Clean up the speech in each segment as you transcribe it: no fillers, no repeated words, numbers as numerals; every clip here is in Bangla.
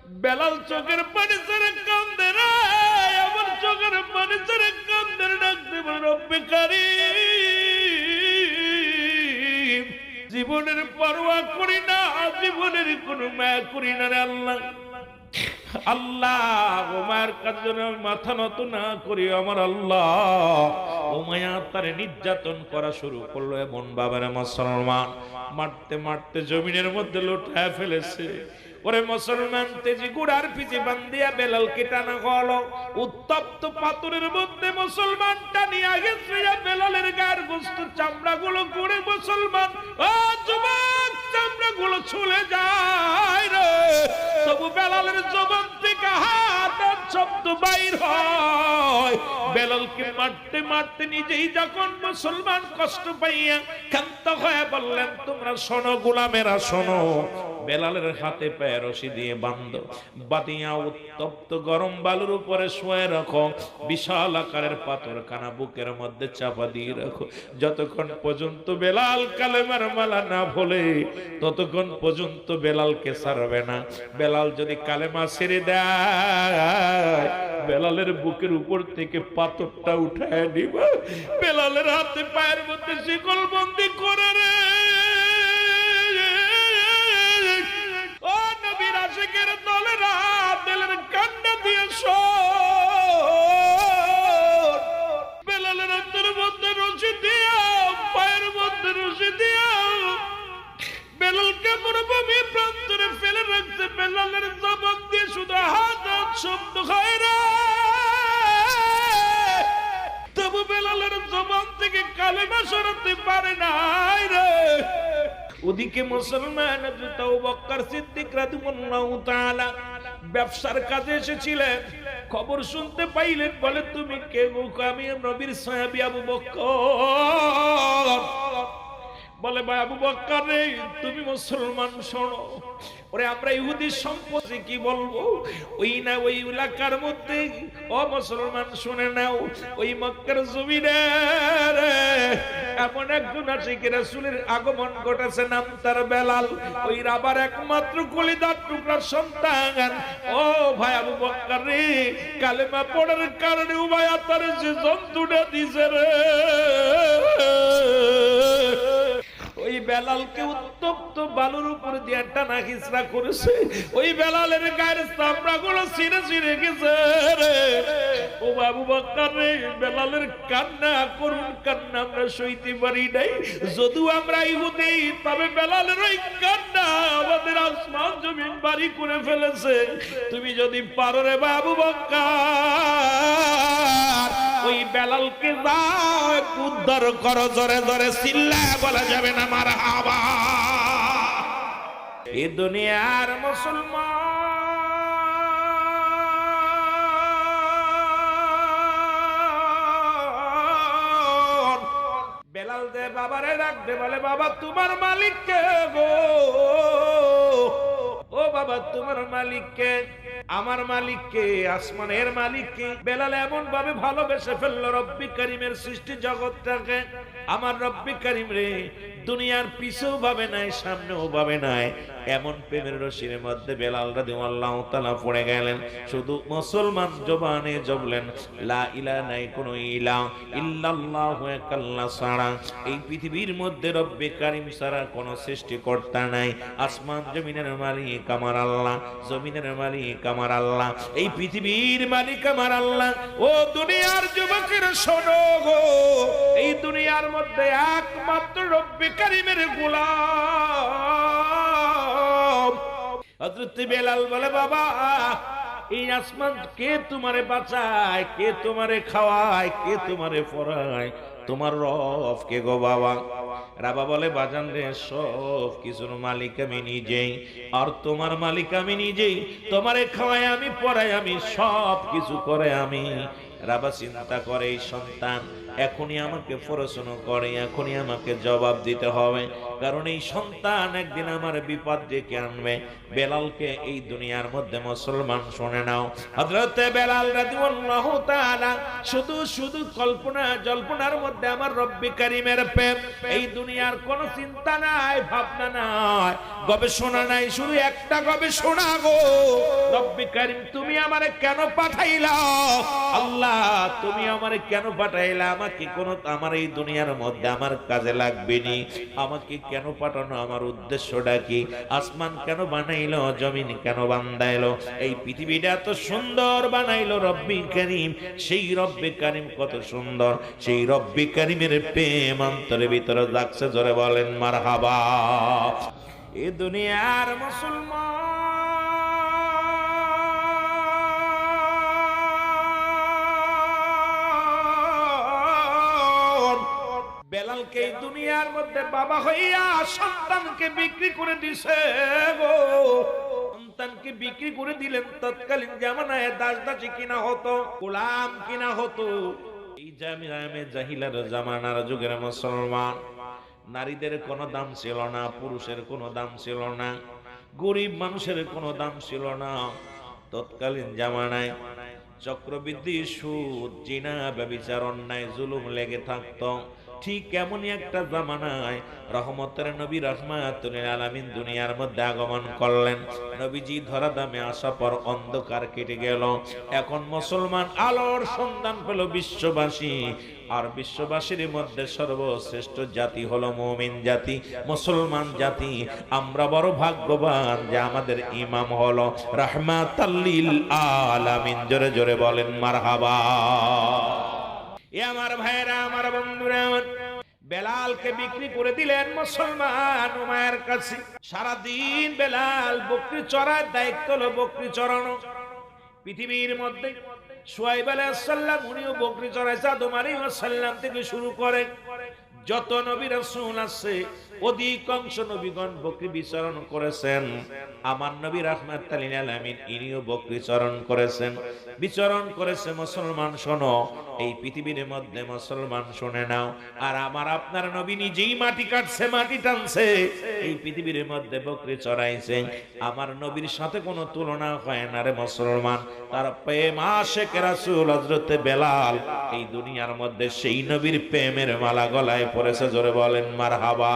বেলাল চোখের পানি ছেড়ে কান্দে রে, এমন চোখের পানি ছেড়ে কান্দে, ডাকতে বলে রব্বে কারীম, জীবনের পরোয়া করি না, জীবনের কোনো মায়া করি না রে আল্লাহ। আল্লাহ ও মায়ের কাছে মাথা নত না করি আমার আল্লাহ। ও মায়া তারে নির্যাতন করা শুরু করলো, এমন বাবার মুসলমান মারতে মারতে জমিনের মধ্যে লুটায় ফেলেছে। ওরে মুসলমান তেজি গুড়ার পিছে বান্ধিয়া বেলালকে টানা হলো, উত্তপ্ত পাথরের মধ্যে মুসলমান টানিয়া গেছে, বেলালের গায়ের গোস্ত চামড়াগুলো করে মুসলমান ও যুবক চামড়াগুলো ছুলে যায় রে, তবু বেলালের জবান থেকে হাতের শব্দ বাইর হয়। বেলালকে মারতে মারতে নিজেই যখন মুসলমান কষ্ট পাইয়া ক্ষান্ত হয়ে বললেন, তোমরা শোনো গোলামেরা শোনো, বেলালের হাতে পায়ে রশি দিয়ে বাঁধো, বাঁধিয়া উত্তপ্ত গরম বালুর উপরে শুয়ে রাখো, বিশাল আকারের পাথরখানা বুকের মধ্যে চাপা দিয়ে রাখো, যতক্ষণ পর্যন্ত বেলাল কালেমার মালা না বলে ততক্ষণ পর্যন্ত বেলালকে ছাড়বে না। বেলাল যদি কালেমা ছেড়ে দেয়, বেলালের বুকের উপর থেকে পাথরটা উঠায় নিবা, বেলালের হাতে পায়ের মধ্যে শিকল বন্দি করে রে। ও নবীর আশিকের দলেরা, দিলের কান্না দিয়ে শোন, বেলালের হাতের মধ্যে রশি দিয়া, পায়ের মধ্যে রশি দিয়া বেলালকে মরুভূমি প্রান্তরে ফেলে রাখছে। বেলালের জবান দিয়ে শুধু হাত শব্দ হয় রে, তবু বেলালের জবান থেকে কালেমা সরাতে পারে নাই রে। ওদিকে মুসলমান হযরত আবু বকর সিদ্দিক রাদিয়াল্লাহু তাআলা ব্যবসার কাজে এসেছিলেন, খবর শুনতে পাইলেন, বলে তুমি কে গো? আমি নবীর সাহাবী আবু বকর। বলে ভাই আবু বকর রে, তুমি মুসলমান শোনো, ওরে আমরা ইহুদি সম্পর্কে কি বলবো? ওই না ওই এলাকার মধ্যে ও মুসলমান শুনে নাও, ওই মক্কার জমিনে এমন একজন আশিকে রাসূলের আগমন ঘটেছে, নাম তার বেলাল, ওই রাবার একমাত্র কলিজার টুকরার সন্তান। ও ভাই আবু বকর রে, কালেমা পড়ার কারণে উভয় তার যে জন্তুটা দিছে রে, ওই বেলালকে উত্তপ্ত বালুর উপর দিয়ে টানা হিচড়া করেছে, ওই বেলালের গায়ের চামড়াগুলো ছিঁড়ে ছিঁড়ে গেছে রে। ও আবু বকর রে, বেলালের কান্না, করুণ কান্না আমরা সইতে পারি নাই। যদিও আমরা ইহুদি, তবে বেলালের ওই কান্না আমাদের আসমান জমিন বাড়ি করে ফেলেছে। তুমি যদি পারো রে আবু বকর, ওই বেলালকে যাও একটু উদ্ধার করো, জোরে জোরে চিল্লায় বলা যাবে না মারহাবা। এ দুনিয়ার মুসলমান বেলাল দে বাবারে ডাকতে বলে, বাবা তোমার মালিক কে গো? ও বাবা তোমার মালিক কে? আমার মালিক কে? আসমানের মালিক কে? বেলাল এমন ভাবে ভালোবেসে ফেললো রব্বি কারীমের সৃষ্টি জগৎটাকে। আমার রব্বি কারীম রে, দুনিয়ার পিছেও ভাবে নাই, সামনেও ভাবে নাই, এমন প্রেমের রশির মধ্যে বেলাল রাদিয়াল্লাহু তাআলা পড়ে গেলেন। শুধু মুসলমান জবানে জবলেন লা ইলাহা, নাই কোনো ইলাহ ইল্লাল্লাহু আল্লাহ ছাড়া এই পৃথিবীর মধ্যে রব্বি কারীম ছাড়া কোনো সৃষ্টিকর্তা নাই। আসমান জমিনের মালিক আমার আল্লাহ, জমিনের মালিক আমার আল্লাহ, এই পৃথিবীর মালিক আমার আল্লাহ। ও দুনিয়ার যুবকের শোনো গো, এই দুনিয়ার মধ্যে একমাত্র রব্বি কারীমের গোলাম হযরত বেলাল বলে, বাবা এই আসমান কে তোমারে বাঁচায়, কে তোমারে খাওয়ায়, কে তোমারে পড়ায়? তোমার রব কে গো বাবা? রাবা বলে, বাজান রে, সব কিছুর মালিক আমি নিজেই, আর তোমার মালিক আমি নিজেই। তোমারে খাওয়াই আমি, পড়াই আমি, সব কিছু করে আমি। রাবা চিন্তা করে, এই সন্তান এখনই আমাকে প্রশ্ন করে, এখনই আমাকে জবাব দিতে হবে, কারণ এই সন্তান একদিন আমার বিপদ ডেকে আনবে। বেলালকে এই দুনিয়ার মধ্যে মুসলমান শুনে নাও, হযরতে বেলাল রাদিয়াল্লাহু তাআলা শুধু শুধু কল্পনা জল্পনার মধ্যে আমার রব্বি কারীমের প্রেম, এই দুনিয়ার কোনো চিন্তা নাই, ভাবনা নাই, গবেষণা নাই, শুধু একটা গবেষণা গো, রব্বে কারীম তুমি আমারে কেন পাঠাইলা? আল্লাহ তুমি আমারে কেন পাঠাইলা? আমাকে কোন আমার এই দুনিয়ার মধ্যে আমার কাজে লাগবে নি। আমাকে কেন পাঠানো? আমার উদ্দেশ্যটা কি? আসমান কেন বানাইলো? জমিন কেন বানাইলো? এই পৃথিবীটা এত সুন্দর বানাইলো রব্বে কারীম। সেই রব্বে কারীম কত সুন্দর, সেই রব্বে কারীমের প্রেম অন্তরের ভিতরে জাগছে। জোরে বলেন মারহাবা। এ দুনিয়ার মুসলমান বেলালকে এই দুনিয়ার মধ্যে বাবা হইয়া সন্তানকে বিক্রি করে দিছে গো। সন্তানকে বিক্রি করে দিলেন। তৎকালীন জামানায় দাস-দাসী কিনা হতো, গোলাম কিনা হতো। এই জামিনে জাহিলার জামানার যুগের মুসলমান নারীদের কোনো দাম ছিল না, পুরুষের কোনো দাম ছিল না, গরিব মানুষের কোনো দাম ছিল না। তৎকালীন জামানায় চক্রবৃদ্ধি, সুদ, জিনা, ব্যভিচার, অন্যায়, জুলুম লেগে থাকতো। ঠিক এমনই একটা জামানায় রহমতের নবী রাহমাতুল আলামিন দুনিয়ার মধ্যে আগমন করলেন। নবীজি ধরা দামে আসা পর অন্ধকার কেটে গেল। এখন মুসলমান আলোর সন্ধান পেল বিশ্ববাসী। আর বিশ্ববাসীর মধ্যে সর্বশ্রেষ্ঠ জাতি হলো মুমিন জাতি, মুসলমান জাতি। আমরা বড় ভাগ্যবান যে আমাদের ইমাম হলো রাহমাতাল লিল আলামিন। জোরে জোরে বলেন মারহাবা। এ আমার ভাইরা, আমার বন্ধুরা, বেলালকে বিক্রি করে দিলেন মুসলমান উমায়ের কাছে। সারাদিন বেলাল বকরি চড়ার দায়িত্ব হলো বকরি চড়ানো। পৃথিবীর মধ্যে শুআয়ব আলাইহিস সালাম উনিও বকরি চড়াইছে। আদম আলাইহিস সালাম থেকে শুরু করে যত নবী রাসূল আছে অধিকাংশ নবীগণ বকরি বিচরণ করেছেন। আমার নবী রাহমাতুল লিল আলামিন ইনিও বকরি চরণ করেছেন, বিচরণ করেছে। মুসলমান শোনো, এই পৃথিবীর মধ্যে মুসলমান শুনে নাও, আর আমার আপনার নবী নিজেই মাটি কাটছে, মাটি টানছে, এই পৃথিবীর মধ্যে বকরি চড়াইছে। আমার নবীর সাথে কোনো তুলনা হয় না রে মুসলমান। তার প্রেম আশিক রাসূল হযরতে বেলাল এই দুনিয়ার মধ্যে সেই নবীর প্রেমের মালা গলায় পড়েছে। জোরে বলেন মারহাবা।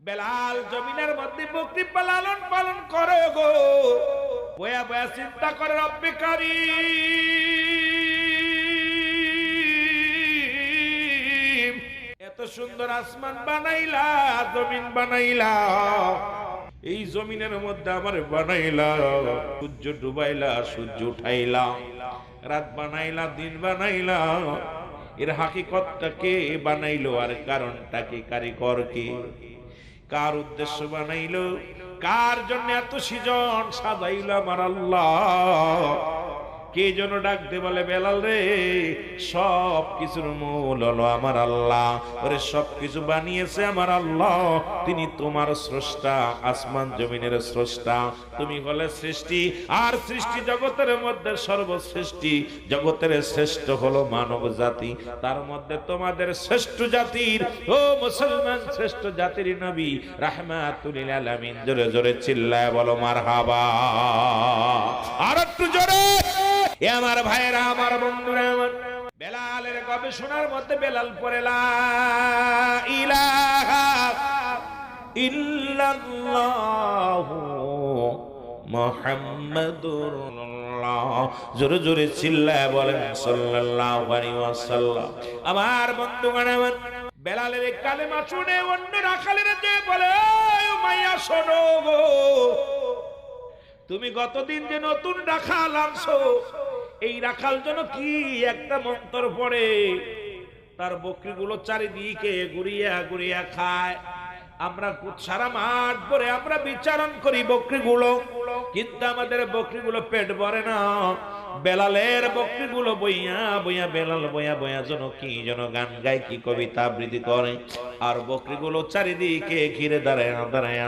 বেলাল জমিনের মধ্যে বকরি পালন করে গো। বয়া বয়া চিন্তা করে রব্বে কারীম এত সুন্দর আসমান বানাইলা, জমিন বানাইলা, এই জমিনের মধ্যে আমার বানাইলা, সূর্য ডুবাইলা, সূর্য উঠাইলা, রাত বানাইলা, দিন বানাইলা। এর হাকিকতটা কে বানাইলো আর কারণটা কি, কারিগর কে, কার উদ্দেশ্য বানাইলো, কার জন্য এত সৃজন সাজাইলো আমার আল্লাহ? কে যেন ডাক দে বলে বেলাল রে, সব কিছুর মূল হলো আমার আল্লাহ। ওরে সব কিছু বানিয়েছে আমার আল্লাহ। তিনি তোমার স্রষ্টা, আসমান জমিনের স্রষ্টা। তুমি হলে সৃষ্টি, আর সৃষ্টি জগতের মধ্যে সর্বশ্রেষ্ঠী, জগতের শ্রেষ্ঠ হলো মানব জাতি। তার মধ্যে তোমাদের শ্রেষ্ঠ জাতির, ও মুসলমান, শ্রেষ্ঠ জাতির নবী রাহমাতুল লিল আলামিন। জোরে জোরে চিল্লায় বলো মারহাবা। আর একটু জোরে। এ আমার ভাইরা, আমার বন্ধুরা, আমার বেলালের গবেষণার মধ্যে বেলাল পড়ে লা ইলাহা ইল্লাল্লাহু মুহাম্মাদুর রাসূলুল্লাহ। জোরে জোরে চিল্লায় বলেন সাল্লাল্লাহু আলাইহি ওয়াসাল্লাম। আমার বন্ধুগণ, আমার বেলালের কালেমা শুনে অন্য রাখালেরা যে বলে, মাইয়া শোনো গো, তুমি গতদিন যে নতুন রাখাল আনছো, এই রাখাল যেন কি একটা মন্ত্র পড়ে, তার বকরিগুলো চারিদিকে ঘুরিয়া ঘুরিয়া খায়। আমরা সারা মাঠ ভরে আমরা বিচারণ করি বকরিগুলো, কিন্তু আমাদের বকরিগুলো পেট ভরে না। বেলালের বকরিগুলো বইয়া বইয়া, বেলাল বইয়া বইয়া যেন কি যেন গান গায়, কি কবিতা আবৃত্তি করে, আর বকরিগুলো চারিদিকে ঘিরে দাঁড়ায় দাঁড়ায়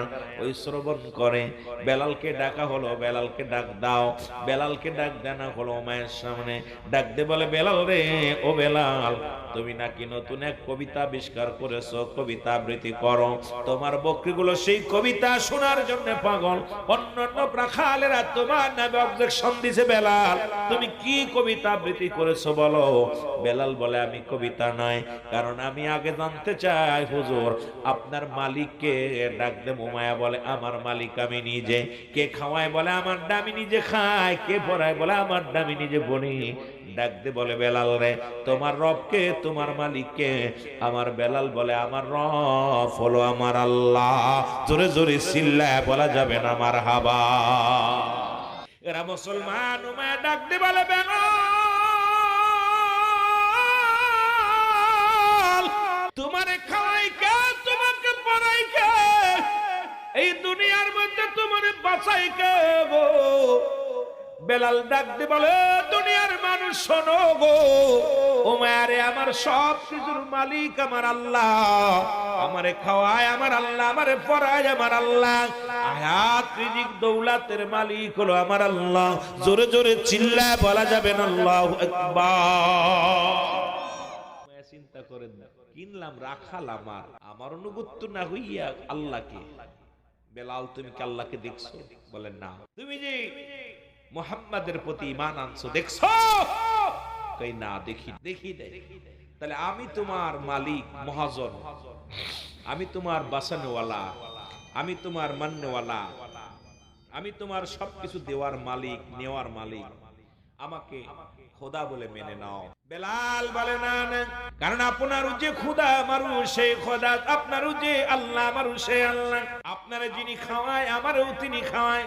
ওই শ্রবণ করে। বেলালকে ডাকা হলো, বেলালকে ডাক দাও। বেলালকে ডাক দেনা হলো মায়ের সামনে, ডাক দে বলে, বেলাল রে, ও বেলাল, তুমি নাকি নতুন এক কবিতা আবিষ্কার করেছো, কবিতা আবৃত্তি করো। তোমার বকরিগুলো সেই কবিতা শোনার জন্য পাগল। অন্যান্য রাখালেরা তোমার নামে অবজেকশন দিছে, বেলাল তুমি কি কবিতা আবৃত্তি করেছো বলো। বেলাল বলে আমি কবিতা নয়, কারণ আমি আগে জানতে চাই হুজুর আপনার মালিককে। ডাক দে উমাইয়া বলে আমার মালিক আমি নিজে। কে খাওয়ায় বলে আমার আমি নিজে খাই। কে পড়ায় বলে আমার আমি নিজে বলি। ডাক দে বলে বেলাল রে তোমার রবকে, তোমার মালিককে। আমার বেলাল বলে আমার রব হলো আমার আল্লাহ। জোরে জোরে চিল্লায় বলা যাবে না মারহাবা। এরা মুসলমান। উমাইয়া ডাক দে বলে বেলাল তোমারে খাওয়াই কে, তোমাকে পড়াই কে, এই দুনিয়ার মধ্যে তোমারে বাঁচাই কে গো। বেলাল ডাক দিয়ে বলে দুনিয়ার মানুষ শোনো গো, উমাইয়ারে আমার সব কিছুর মালিক আমার আল্লাহ। আমারে খাওয়ায় আমার আল্লাহ, আমারে পড়ায় আমার আল্লাহ, হায়াত রিজিক দৌলাতের মালিক হলো আমার আল্লাহ। জোরে জোরে চিল্লায় বলা যাবে না আল্লাহু আকবার। চিন্তা করেন না, কিনলাম রাখাল আমার, আমার অনুগত্য না হইয়া আল্লাহকে। বেলাল তুমি কি আল্লাহকে দেখছো? বলেন না। তুমি যে মুহাম্মাদের প্রতি ঈমান আনছো দেখছো? কই না দেখি। দেখি তাহলে আমি তোমার মালিক মহাজন, আমি তোমার বাসানোওয়ালা, আমি তোমার মান্যওয়ালা, আমি তোমার সবকিছু দেওয়ার মালিক, নেওয়ার মালিক। আমাকে খোদা বলে মেনে নাও। বেলাল বলে না না, কারণ আপনার যে খোদা আমারও সেই খোদা, আপনার যে আল্লাহ আমারও সেই আল্লাহ। আপনারে যিনি খাওয়ায় আমারও তিনি খাওয়ায়,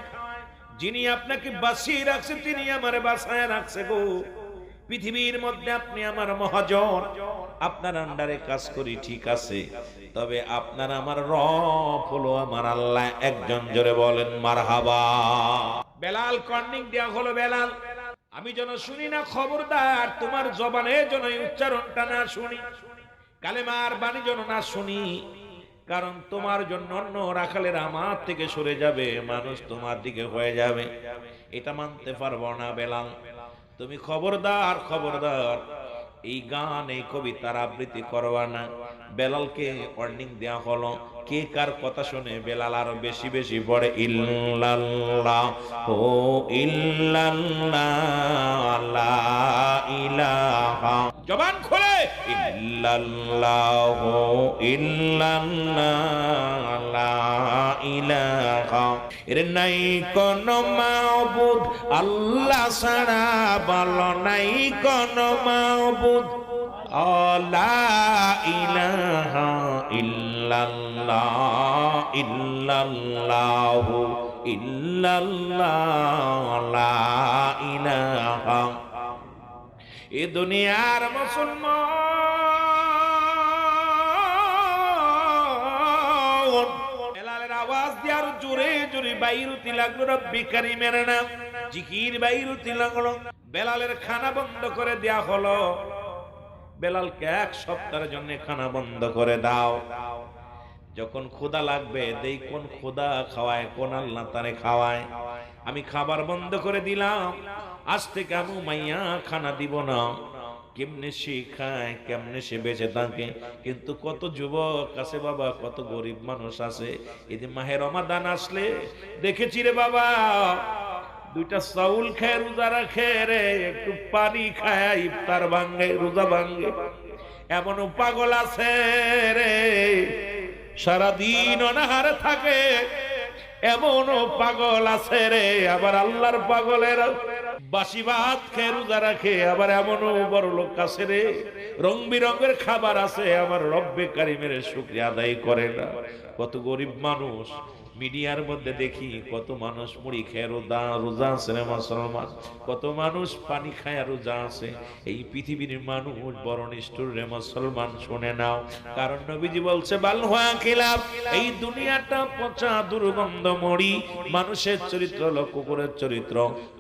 যিনি আপনাকে বাঁচিয়ে রাখছে তিনি আমারে বাঁচায় রাখছে গো। পৃথিবীর মধ্যে আপনি আমার মহাজন, আপনার আন্ডারে কাজ করি ঠিক আছে, তবে আপনার আমার রব হলো আমার আল্লাহ। একজন জোরে বলেন মারহাবা। বেলাল কর্নিং দেয়া হলো, বেলাল আমি যেন শুনি না, খবরদার তোমার জবানে যেন উচ্চারণটা না শুনি, কালেমার বাণী যেন না শুনি, কারণ তোমার জন্য অন্য রাখালের আমার থেকে সরে যাবে, মানুষ তোমার দিকে হয়ে যাবে, এটা মানতে পারবো না বেলাল। তুমি খবরদার খবরদার এই গান এই কবিতার আবৃত্তি করবা না। বেলালকে ওয়ার্নিং দেয়া হলো। কে কার কথা শুনে বেলাল আরো বেশি বেশি পড়ে ইল্লাল্লাহ ও ইল্লাল্লাহ লা ইলাহা, জবান খোলে ইল্লাল্লাহ ও ইল্লাল্লাহ লা ইলাহা, এর নাই কোন মাবুদ আল্লাহ ছাড়া, বলো নাই কোন মাবুদ লা ইলাহা ইল্লাল্লাহ ইল্লাল্লাহ ইল্লাল্লাহ লা ইলাহা। এ দুনিয়ার মুসলমান বেলালের আওয়াজ দিয়ে আর জোরে জোরে বাইরুতি লাগলো, রব্বি কারীমের নাম জিকির বাইরুতি লাগলো। বেলালের খানা বন্ধ করে দেয়া হলো। বেলালকে এক সপ্তাহের জন্য খানা বন্ধ করে দাও। যখন ক্ষুধা লাগবে দেই কোন ক্ষুধা খাওয়ায়, কোন আল্লাহ তারে খাওয়ায়। আমি খাবার বন্ধ করে দিলাম, আজ থেকে আমি উমাইয়া খানা দিব না। কেমনে সে খায়, কেমনে সে বেঁচে থাকে। কিন্তু কত যুবক আছে বাবা, কত গরিব মানুষ আছে, এই যে মাহে রমাদান আসলে দেখেছি রে বাবা, দুইটা চাউল খেয়ে রোজা রাখে রে, একটু পানি খায় ইফতার ভাঙ্গে, রোজা ভাঙ্গে। এমনও পাগল আছে রে সারাদিন অনাহারে থাকে, এমনও পাগল আছে রে, আবার আল্লাহর পাগলের বাসি ভাত খেয়ে রোজা রাখে। আবার এমনও বড় লোক আছে রে, রং বিরঙের খাবার আছে, আমার রব্বে কারিমের শুকরিয়া আদায় করে না। কত গরিব মানুষ মিডিয়ার মধ্যে দেখি, কত মানুষ মুড়ি খেয়ে রোজা আছে রে মুসলমান, কত মানুষ পানি খায় রোজা আছে। এই পৃথিবীর মানুষ বড় নিষ্ঠুর রে মুসলমান, শুনে নাও। কারণ নবীজি বলছে বাল হুয়া খিলাফ, এই দুনিয়াটা পচা দুর্গন্ধ মরি। মানুষের চরিত্র হলো কুকুরের চরিত্র।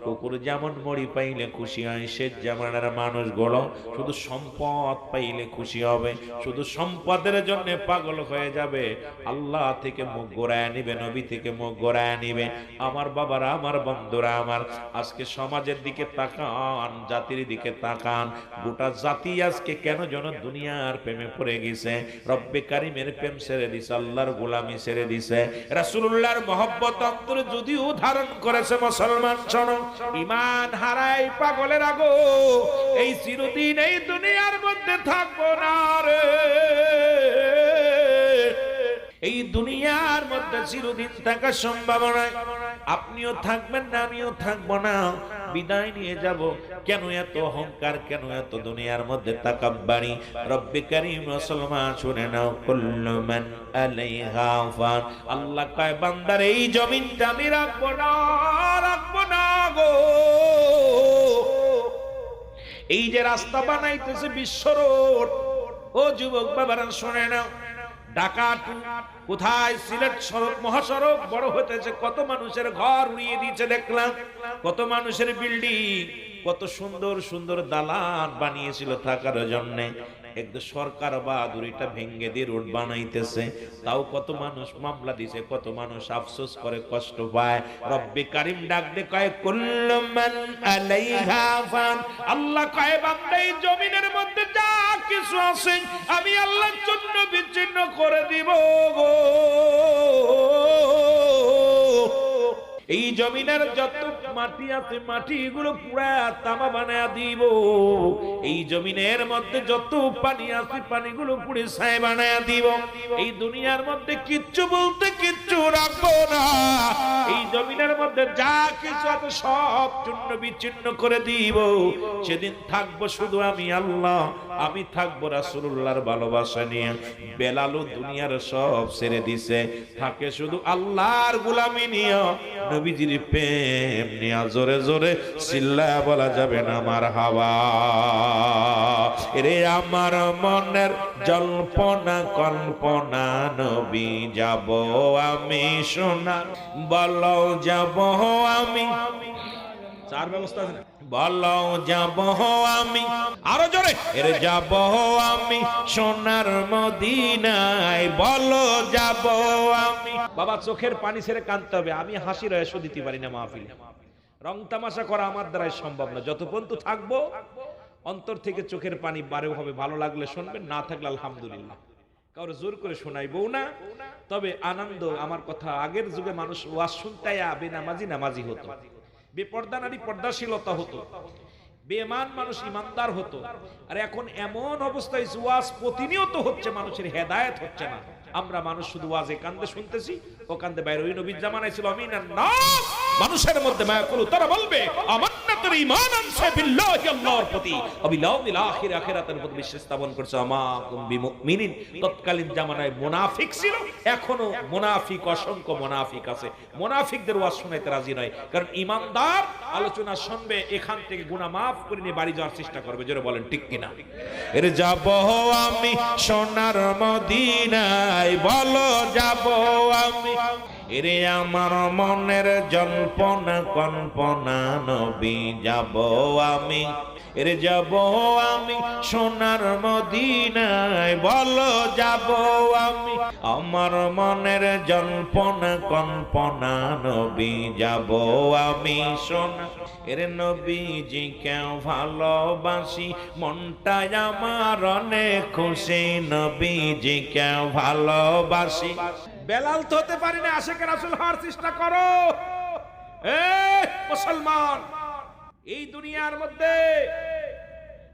কুকুর যেমন মরি পাইলে খুশি হয়, সে জামানার মানুষগুলো শুধু সম্পদ পাইলে খুশি হবে, শুধু সম্পদের জন্য পাগল হয়ে যাবে, আল্লাহ থেকে মুখ ঘুরায় নিবে। নবী থেকে মুখ ঘোরায় নিবে। আমার বাবারা, আমার বন্ধুরা আমার, আজকে সমাজের দিকে তাকান, জাতির দিকে তাকান। গোটা জাতি আজকে কেন যেন দুনিয়ার প্রেমে পড়ে গেছে, রব্বে কারিমের প্রেম ছেড়ে দিছে, আল্লাহর গোলামি ছেড়ে দিছে, রাসূলুল্লাহর মহব্বত অন্তরে যদিও ধারণ করেছে। মুসলমান শোনো, ঈমান হারাই পাগলের আগো, এই চিরদিন এই দুনিয়ার মধ্যে থাকবো না রে। এই দুনিয়ার মধ্যে চিরদিন থাকা সম্ভব নয়। আপনিও থাকবেন না, আমিও থাকবো না, বিদায় নিয়ে যাব। কেন এত অহংকার, কেন এত দুনিয়ার মধ্যে তাকাব্বারি? রব্বে কারীম মুসলমান শুনে নাও, কুল্লু মান আলাইহা ফান। আল্লাহ কয় বান্দার এই জমিনটা আমি রাখবো না, রাখবো না গো। এই যে রাস্তা বানাইতেছে বিশ্ব রোড, ও যুবক বাবারা শুনে নাও, ঢাকা কোথায় সিলেট সড়ক মহাসড়ক বড় হতেছে, কত মানুষের ঘর উড়িয়ে দিয়েছে দেখলাম, কত মানুষের বিল্ডিং, কত সুন্দর সুন্দর দালান বানিয়েছিল থাকার জন্য। একদম সরকার বাহাদুরিটা ভেঙ্গে দিয়ে রোড বানাইতেছে, তাও কত মানুষ মামলা দিছে, কত মানুষ আফসোস করে, কষ্ট পায়। রব্বে কারিম ডাক দে কয়, কুল্লু মান আলাইহা ফান। আল্লাহ কয় বান্দা এই জমিনের মধ্যে যা কিছু আছে আমি আল্লাহর জন্য বিচ্ছিন্ন করে দিব গো। এই জমিনের যত মাটি আছে মাটিগুলো পুরা তামা বানায়া দিব। এই জমিনের মধ্যে যত পানি আছে পানিগুলো পুড়ে ছাই বানায়া দিব। এই দুনিয়ার মধ্যে কিচ্ছু বলতে কিচ্ছু রাখবো না। এই জমিনের মধ্যে যা কিছু আছে সব চূর্ণ বিচ্ছিন্ন করে দিব। সেদিন থাকবো শুধু আমি আল্লাহ, আমি থাকবো রাসূলুল্লাহর ভালোবাসা নিয়ে। বেলালও দুনিয়ার সব ছেড়ে দিছে, থাকে শুধু আল্লাহর গোলামি নিয়ে, নবীজির প্রেম নিয়ে। জোরে জোরে চিল্লায়া বলা যাবে না মারহাবা। রে আমার মনের জল্পনা কল্পনা, নবী যাব আমি সোনা, বলো যাব আমি। চার ব্যবস্থা আছে না, বলো যাব আমি, আরো জোরে, এর যাব আমি সোনার মদিনায়, বলো যাব আমি। বাবা চোখের পানি ছেড়ে কাঁদতে হবে। আমি হাসির এসো দিতে পারি না মাহফিলে, রং তামাশা করা আমার দ্বারাই সম্ভব না। যত পর্যন্ত থাকবো অন্তর থেকে চোখের পানি বারে হবে। ভালো লাগলে শুনবেন, না থাকলে আলহামদুলিল্লাহ। কারো জোর করে শোনাইবো না, তবে আনন্দ। আমার কথা, আগের যুগে মানুষ ওয়াজ শুনতে বেনামাজি নামাজি হতো, বেপর্দা নারী পর্দাশীলতা হতো, বেঈমান মানুষ ইমানদার হতো। আর এখন এমন অবস্থায় ওয়াজ প্রতিনিয়ত হচ্ছে, মানুষের হেদায়েত হচ্ছে না। আমরা মানুষ শুধু ওয়াজে কান্দে শুনতেছি, ও কান্দে বাইরে। ওই নবীর জামানায় ছিল আমিনান নাস, মানুষের মধ্যে মায়া করু, তারা বলবে আমান্নাতুর ঈমান আনসা বিল্লাহি, আল্লাহর প্রতি, অবিল আখির, আখিরাতের প্রতি বিশ্বাস স্থাপন করছে। আমাকুম বিমুমিনিন। তৎকালীন জামানায় মুনাফিক ছিল, এখনো মুনাফিক, অসংখ্য মুনাফিক আছে। মুনাফিকদের ওয়াজ শুনাইতে রাজি নয়, কারণ ঈমানদার আলোচনা শুনবে, এখান থেকে গুনাহ মাফ করে নিয়ে বাড়ি যাওয়ার চেষ্টা করবে। জোরে বলেন ঠিক কিনা? এর যাব আমি সোনার মদিনায়, বলো যাব আমি। এরে আমার মনের জল্পনা কল্পনা, নবী যাব আমি, এরে যাব আমি সোনার মদিনায়, বলো যাব আমি। আমার মনের জল্পনা কল্পনা, নবী যাব আমি সোনা। এরে নবীজি কেউ ভালোবাসি, মনটা আমার অনেক খুশি, নবীজি কেউ ভালোবাসি। বেলাল তো হতে পারি না, আশিকে রাসূল হওয়ার চেষ্টা করো। মুসলমান, এই দুনিয়ার মধ্যে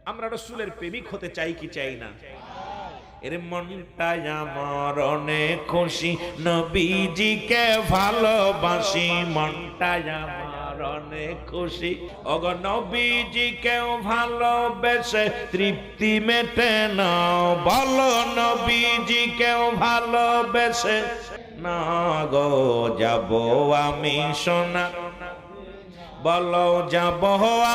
আমরা রাসূলের প্রেমিক হতে চাই কি চাই না? এর মনটা আমার অনেক খুশি, নবীজিকে ভালোবাসি, মনটা আমার অনেক খুশি। ওগো নবীজিকে ভালোবেসে তৃপ্তি মেটে না, বলো নবীজিকে ভালোবেসে না গো। যাব আমি সোনা, বলো যাব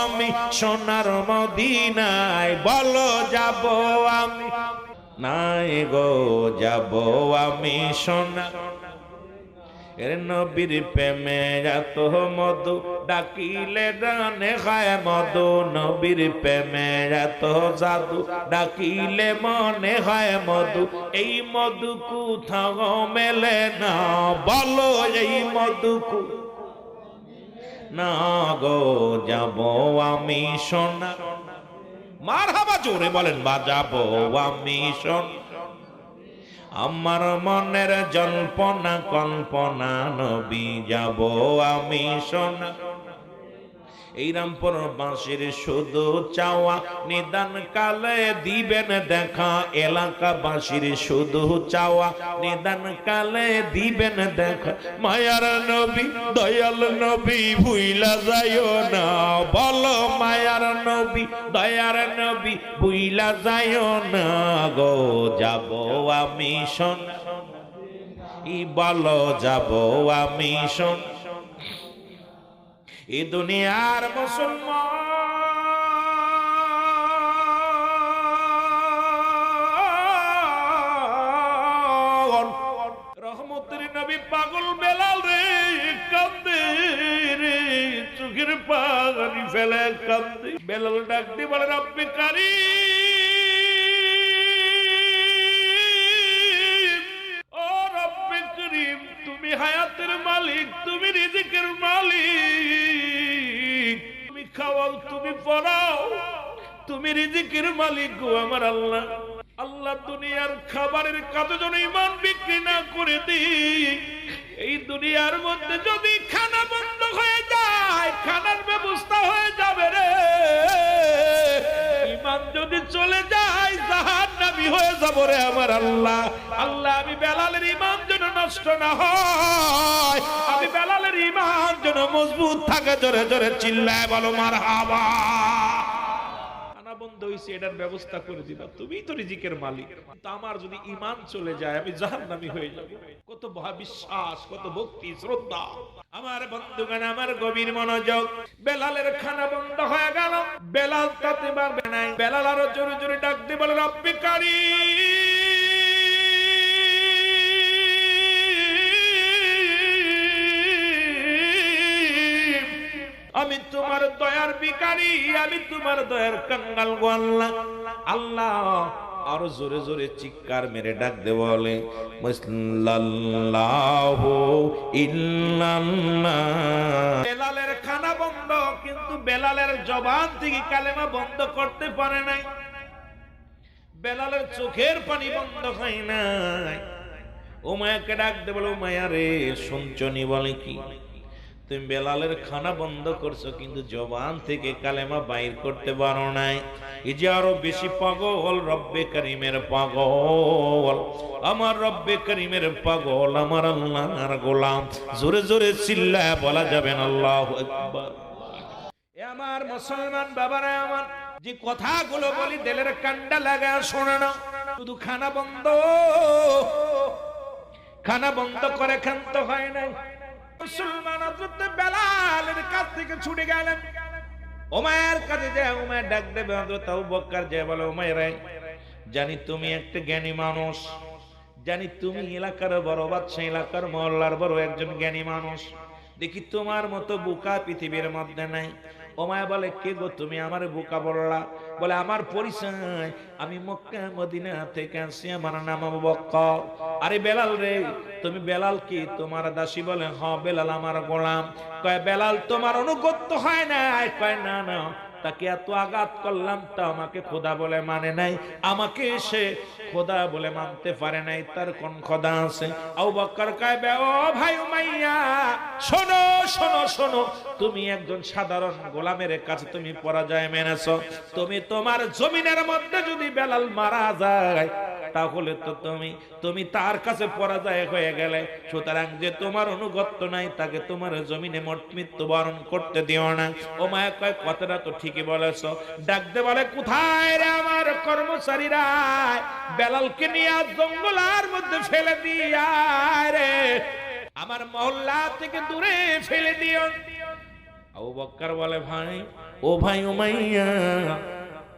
আমি সোনার মদিনায়, বলো যাব আমি। নাই গো যাব আমি সোনা, এর নবীর প্রেমে এত মধু ডাকিলে ডানে খায় মধু নবীর প্রেমে এত জাদু ডাকিলে মনে হয় মধু এই মধু কোথাও মেলে না বলো এই মধু না গো যাব আমি সোনা মারহাবা জোরে বলেন বাজাবো আমি সোনা আমার মনের জল্পনা কল্পনা নবী যাব আমি সোনা এই রামপুর বাঁশির শুধু চাওয়া নিদান কালে দিবেন দেখা এলাকা বাঁশির শুধু চাওয়া নিদান কালে দিবেন দেখা মায়ার নবী দয়াল নবী ভুইলা যাইও না বলো মায়ার নবী দয়ার নবী ভুইলা যাইও না গো যাব আমি সোনা ই বলো যাব আমি সোনা এই দুনিয়ার মুসলমান রহমতের নবী পাগল বেলাল রে কান্দে রে চোখের পানি ফেলে কান্দে বেলাল ডাক দিয়ে বলে রব্বে কারীম ও রব্বে কারীম তুমি হায়াতের মালিক তুমি রিজিকের মালিক তুমি খাওয়াও তুমি পড়াও তুমি রিজিকের মালিক গো আমার আল্লাহ আল্লাহ দুনিয়ার খাবারের কাজে যেন ঈমান বিক্রি না করে দিই এই দুনিয়ার মধ্যে যদি খানা বন্ধ হয়ে যায় খানার ব্যবস্থা হয়ে যাবে রে ঈমান যদি চলে যায় জাহান্নামী হয়ে যাব রে আমার আল্লাহ আল্লাহ আমি বেলালের ঈমান যেন নষ্ট না হয় আমি বেলালের ঈমান যেন মজবুত থাকে জোরে জোরে চিল্লায় বলো মারহাবা খানা বন্ধ হইছে এটার ব্যবস্থা করে দিবা তুমিই তো রিজিকের মালিক কিন্তু আমার যদি ঈমান চলে যায় আমি জাহান্নামী হয়ে যাব কত বিশ্বাস কত ভক্তি শ্রদ্ধা আমার বন্ধুগণ আমার গভীর মনোযোগ বেলালের খানা বন্ধ হয়ে গেল বেলাল তাতে পারবে না বেলাল আরো জোরে জোরে ডাক দিয়ে বলে রব্বে কারীম আমি তোমার দয়ার ভিখারি আমি তোমার দয়ার কাঙ্গাল গো আল্লাহ আল্লাহ আরো জোরে জোরে চিৎকার মেরে ডাক দে বলে সাল্লাল্লাহু ইল্লাল্লাহ বেলালের খানা বন্ধ কিন্তু বেলালের জবান থেকে কালেমা বন্ধ করতে পারে নাই বেলালের চোখের পানি বন্ধ হয় নাই উমায়াকে ডাক দে বলে উমায়া রে শুনছনি বলে কি তুমি বেলালের খানা বন্ধ করছো কিন্তু জবান থেকে কালেমা বাইর করতে পারো নাই এই যে আরো বেশি পাগল রব্বে কারীমের পাগল আমার রব্বে কারীমের পাগল আমার আল্লাহর গোলাম জোরে জোরে চিল্লায় বলা যাবে না আল্লাহু আকবার এ আমার মুসলমান বাবারা আমার যে কথাগুলো বলি দিলের কান্ডা লাগা শোনে না শুধু খানা বন্ধ করে খান্ত হয় নাই মুসলমান হযরত বেলালের কাছ থেকে ছুটে গেলেন উমায়ের কাছে যায় উমায়ের ডাক দেবে হযরত আবু বকর যায় বলে উমায়ের জানি তুমি একটা জ্ঞানী মানুষ জানি তুমি এলাকার বড় বাদশা এলাকার মহল্লার বড় একজন জ্ঞানী মানুষ দেখি তোমার মতো বোকা পৃথিবীর মধ্যে নাই উমায়া বলে কে গো তুমি আমার বোকা বললা বলে আমার পরিচয় আমি মক্কা মদিনা থেকে আসি আমার নাম আবু বকর আরে বেলাল রে তুমি বেলাল কি তোমার দাসী বলে হ্যাঁ বেলাল আমার গোলাম কয় বেলাল তোমার অনুগত হয় না কয় না না তাকে এত আঘাত করলাম তা আমাকে খোদা বলে মানে নাই আমাকে সে খোদা বলে মানতে পারে নাই তার কোন খোদা আছে আবু বকর কয় ও ভাই উমাইয়া শোনো শোনো শোনো তুমি একজন সাধারণ গোলামের কাছে তুমি পরাজয় মেনেছো তুমি তোমার জমিনের মধ্যে যদি বেলাল মারা যায় তাহলে তো তুমি তার কাছে পরাজয় হয়ে গেলে সুতরাং যে তোমার অনুগত্য নাই তাকে তোমার জমিনে মৃত্যুবরণ করতে দিও না উমায়া কয় কথাটা তো ঠিকই বলেছো ডাক দে বলে কোথায় রে আমার কর্মচারীরা বেলালকে নিয়ে জঙ্গলের মধ্যে ফেলে দিয়া রে আমার মহল্লা থেকে দূরে ফেলে দিও আবু বকর বলে ভাই ও ভাই উমাইয়া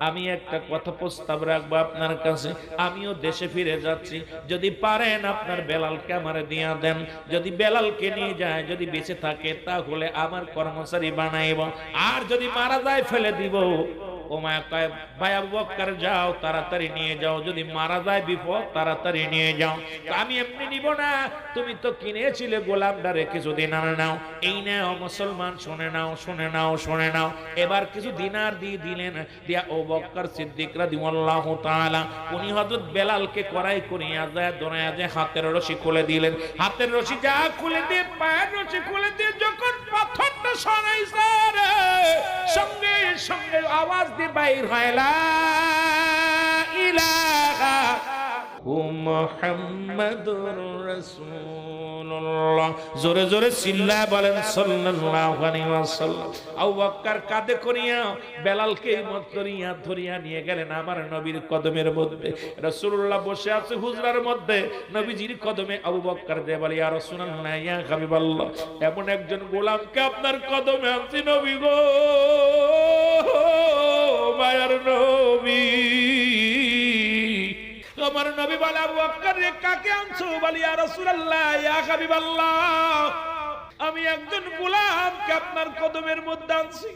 আমি একটা কথা প্রস্তাব রাখবো আপনার কাছে, আমিও দেশে ফিরে যাচ্ছি, যদি পারেন আপনার বেলালকে আমারে দিয়া দেন। যদি বেলালকে নিয়ে যায়, যদি বেঁচে থাকে তাহলে আমার কর্মচারী বানাইব, আর যদি মারা যায় ফেলে দিব। ওমায়া কয় ভাই আবু বকর যাও, তাড়াতাড়ি নিয়ে যাও, যদি মারা যায় বিপদ, তাড়াতাড়ি নিয়ে যাও। আমি এমনি নিব না, তুমি তো কিনেছিলে গোলামটারে, কিছুদিন আর নাও। এই নাও মুসলমান, শুনে নাও, শুনে নাও, শুনে নাও। এবার কিছু দিনার দিয়ে দিলেন, দিয়া আবু বকর সিদ্দিক রাদিয়াল্লাহু তাআলা উনি হযরত বেলালকে কড়াই করিয়া যায়, দৌড়ায়া যায়, হাতের রশি খুলে দিলেন। হাতের রশি যা খুলে দিয়ে, পায়ের রশি খুলে দিয়ে যখন পাথরটা সরাইছে, সঙ্গে সঙ্গে আওয়াজ দিয়ে বাইর হয় লা ইলাহা মুহাম্মাদুর রাসূলুল্লাহ। জোরে জোরে চিল্লায় বলেন সাল্লাল্লাহু আলাইহি ওয়াসাল্লাম। আবু বকর কাঁধে করিয়া বেলালকে ধরিয়া ধরিয়া নিয়ে গেলেন আমার নবীর কদমের মধ্যে। রাসূলুল্লাহ বসে আছে হুজরার মধ্যে, নবীজির কদমে আবু বকর দে বলে ইয়া রাসূলুল্লাহ, ইয়া হাবিবাল্লাহ, এমন একজন গোলামকে আপনার কদমে আনছি নবী গো, মায়ার নবী। আমার নবী বলে আবু বকর রে, কাকে আনছো? বলি ইয়া রাসূলুল্লাহ, ইয়া হাবিবাল্লাহ, আমি একজন গোলামকে আপনার কদমের মধ্যে আনছি।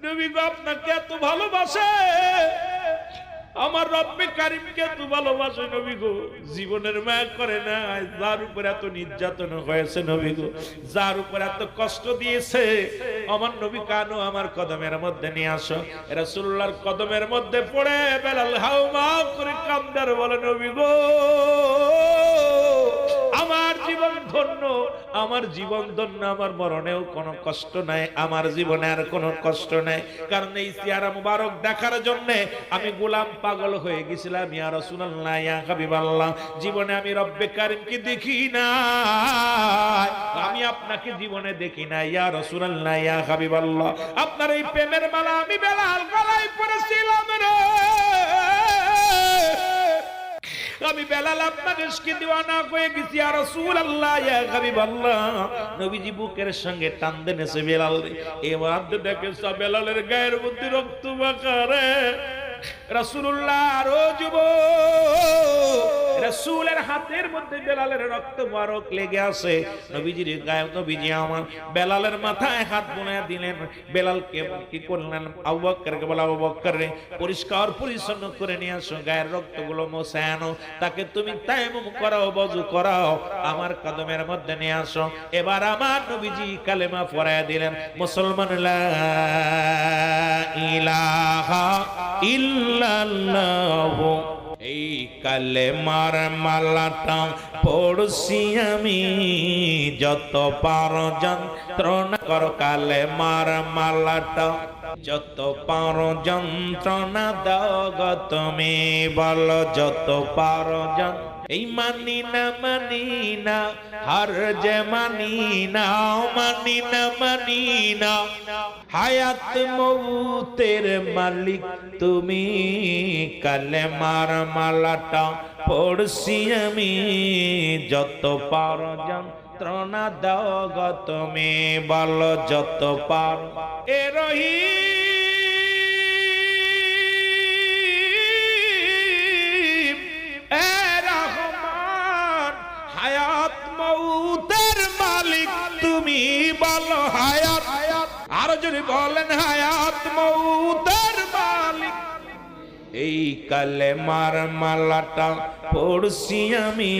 নবী গো, আপনাকে এত ভালোবাসে, আমার রব্বে কারীমকে এত ভালোবাসে নবী গো, জীবনের মায়া করে না। যার উপর এত নির্যাতন হয়েছে নবী গো, যার উপর এত কষ্ট দিয়েছে, আমার নবী কানো আমার কদমের মধ্যে নিয়ে আসো। রাসূলুল্লাহর কদমের মধ্যে পড়ে বেলাল হাউমাউ করে কান্দার বলে নবী গো, আমার জীবন ধন্য, আমার জীবন ধন্য, আমার মরণেও কোনো কষ্ট নাই, আমার জীবনে আর কোনো কষ্ট নাই। কারণ এই চেহারা মুবারক দেখার জন্য আমি গোলাম পাগল হয়ে গেছিলাম। ইয়া রাসূলুল্লাহ, ইয়া হাবিবাল্লাহ, জীবনে আমি রব্বে কারীমকে দেখি না, আমি আপনাকে জীবনে দেখি না। ইয়া রাসূলুল্লাহ, ইয়া হাবিবাল্লাহ, আপনার এই প্রেমের মালা আমি বেলাল গলায় পরেছিলাম রে, আমি বেলাল আপনার ইশকে দিওয়ানা হয়ে গেছি। ইয়া রাসূলুল্লাহ, ইয়া হাবিবাল্লাহ, নবীজি বুকের সঙ্গে টান দেনেছে বেলাল রে। এবার দেখে সব বেলালের গায়ের মধ্যে রক্ত মাখা রে। রাসূলুল্লাহ আরো যুবক, রাসূলের হাতের মধ্যে বেলালের রক্ত মারক লেগে আছে। নবীজির গায়ে, নবীজি আমার বেলালের মাথায় হাত বুলাইয়া দিলেন। বেলালকে কি করলেন? আবু বকরকে বলা, আবু বকর রে, পরিষ্কার পরিচ্ছন্ন করে নিয়ে আসো, গায়ের রক্তগুলো মোছায় আনো, তাকে তুমি তায়াম্মুম করাও, ওযু করাও, আমার কদমের মধ্যে নিয়ে আসো। এবার আমার নবীজি কালেমা পড়ায়া দিলেন, মুসলমান লা ইলাহা ইল্লাল্লাহু। এই কালেমার মালাটা পড়ছি আমি, যত পারো যন্ত্রণা কর, কালেমার মালাটা যত পারো যন্ত্রণা দাও গো তুমি, বলো যত পারো যন্ত্রণা। এই মানি না হার যে মানি না, মানি না, হায়াত মৌতের মালিক তুমি, কালেমার মালাটা পড়ছি আমি, যত পারো যন্ত্রণা দাও গো তুমি, বলো যত পারো। এ রহিম, এ রহমান, হায়াত মৌতের মালিক তুমি, বলো হায়াত। আর যদি বলেন হায়াত মৌতের মালিক। এই কালেমার মালাটা পড়ছি আমি।